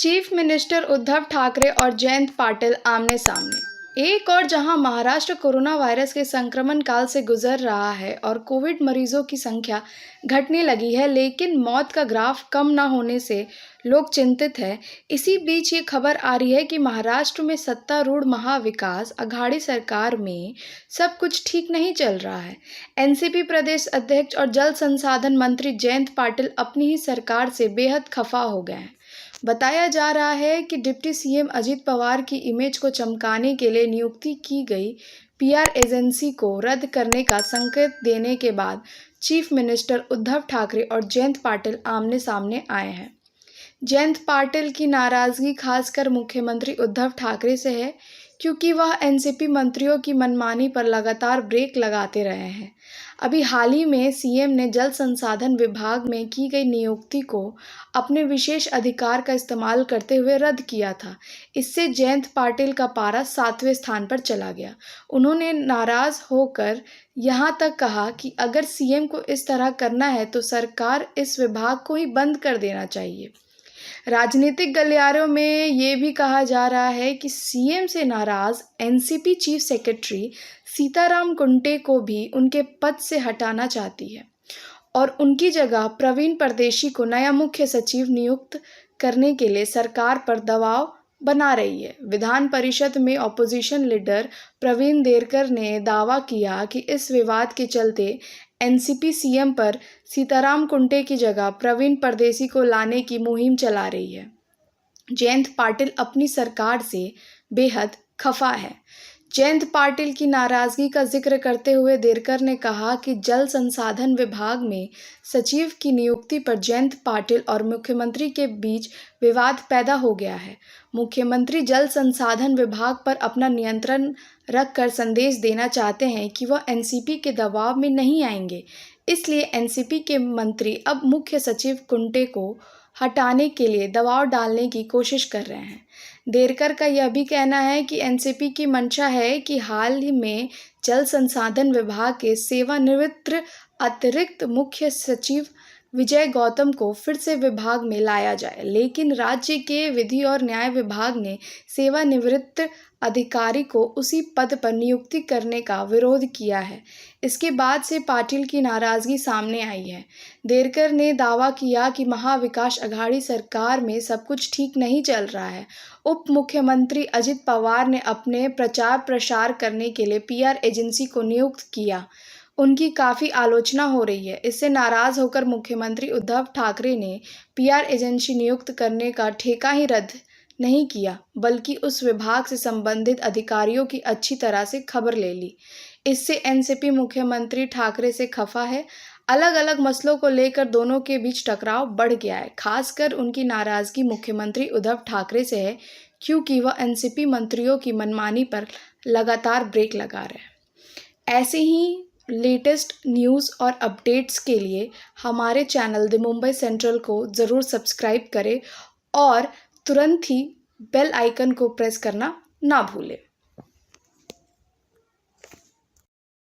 Chief minister Uddhav Thackeray और जयंत पाटिल आमने सामने। एक और जहां महाराष्ट्र कोरोना वायरस के संक्रमण काल से गुजर रहा है और कोविड मरीजों की संख्या घटने लगी है, लेकिन मौत का ग्राफ कम न होने से लोग चिंतित हैं। इसी बीच ये खबर आ रही है कि महाराष्ट्र में सत्तारूढ़ महाविकास अघाड़ी सरकार में सब कुछ ठीक नहीं चल रहा है। एनसीपी प्रदेश अध्यक्ष और जल संसाधन मंत्री जयंत पाटिल अपनी ही सरकार से बेहद खफा हो गए हैं। बताया जा रहा है कि डिप्टी सीएम अजित पवार की इमेज को चमकाने के लिए नियुक्ति की गई पीआर एजेंसी को रद्द करने का संकेत देने के बाद चीफ मिनिस्टर उद्धव ठाकरे और जयंत पाटिल आमने सामने आए हैं। जयंत पाटिल की नाराजगी खासकर मुख्यमंत्री उद्धव ठाकरे से है, क्योंकि वह एनसीपी मंत्रियों की मनमानी पर लगातार ब्रेक लगाते रहे हैं। अभी हाल ही में सीएम ने जल संसाधन विभाग में की गई नियुक्ति को अपने विशेष अधिकार का इस्तेमाल करते हुए रद्द किया था। इससे जयंत पाटिल का पारा 7वें स्थान पर चला गया। उन्होंने नाराज होकर यहां तक कहा कि अगर सीएम को इस तरह करना है तो सरकार इस विभाग को ही बंद कर देना चाहिए। राजनीतिक गलियारों में ये भी कहा जा रहा है कि सीएम से नाराज NCP chief secretary Sitaram Kunte को भी उनके पद से हटाना चाहती है और उनकी जगह प्रवीण परदेशी को नया मुख्य सचिव नियुक्त करने के लिए सरकार पर दबाव बना रही है। विधान परिषद में ऑपोजिशन लीडर प्रवीण देरकर ने दावा किया कि इस विवाद के चलते एनसीपी सीएम पर सीताराम कुंटे की जगह प्रवीण परदेशी को लाने की मुहिम चला रही है। जयंत पाटिल अपनी सरकार से बेहद खफा है। जयंत पाटिल की नाराजगी का जिक्र करते हुए देरकर ने कहा कि जल संसाधन विभाग में सचिव की नियुक्ति पर जयंत पाटिल और मुख्यमंत्री के बीच विवाद पैदा हो गया है। मुख्यमंत्री जल संसाधन विभाग पर अपना नियंत्रण रखकर संदेश देना चाहते हैं कि वह एनसीपी के दबाव में नहीं आएंगे। इसलिए एनसीपी के मंत्री अब मुख्य सचिव कुंटे को हटाने के लिए दबाव डालने की कोशिश कर रहे हैं। देरकर का यह भी कहना है कि एनसीपी की मंशा है कि हाल ही में जल संसाधन विभाग के सेवानिवृत्त अतिरिक्त मुख्य सचिव विजय गौतम को फिर से विभाग में लाया जाए, लेकिन राज्य के विधि और न्याय विभाग ने सेवानिवृत्त अधिकारी को उसी पद पर नियुक्ति करने का विरोध किया है। इसके बाद से पाटिल की नाराजगी सामने आई है। देरकर ने दावा किया कि महाविकास अघाड़ी सरकार में सब कुछ ठीक नहीं चल रहा है। उप मुख्यमंत्री अजित पवार ने अपने प्रचार प्रसार करने के लिए पीआर एजेंसी को नियुक्त किया। उनकी काफ़ी आलोचना हो रही है। इससे नाराज़ होकर मुख्यमंत्री उद्धव ठाकरे ने पीआर एजेंसी नियुक्त करने का ठेका ही रद्द नहीं किया, बल्कि उस विभाग से संबंधित अधिकारियों की अच्छी तरह से खबर ले ली। इससे एनसीपी मुख्यमंत्री ठाकरे से खफा है। अलग अलग मसलों को लेकर दोनों के बीच टकराव बढ़ गया है। खासकर उनकी नाराज़गी मुख्यमंत्री उद्धव ठाकरे से है, क्योंकि वह एनसीपी मंत्रियों की मनमानी पर लगातार ब्रेक लगा रहे हैं। ऐसे ही लेटेस्ट न्यूज़ और अपडेट्स के लिए हमारे चैनल द मुंबई सेंट्रल को ज़रूर सब्सक्राइब करें और तुरंत ही बेल आइकन को प्रेस करना ना भूलें।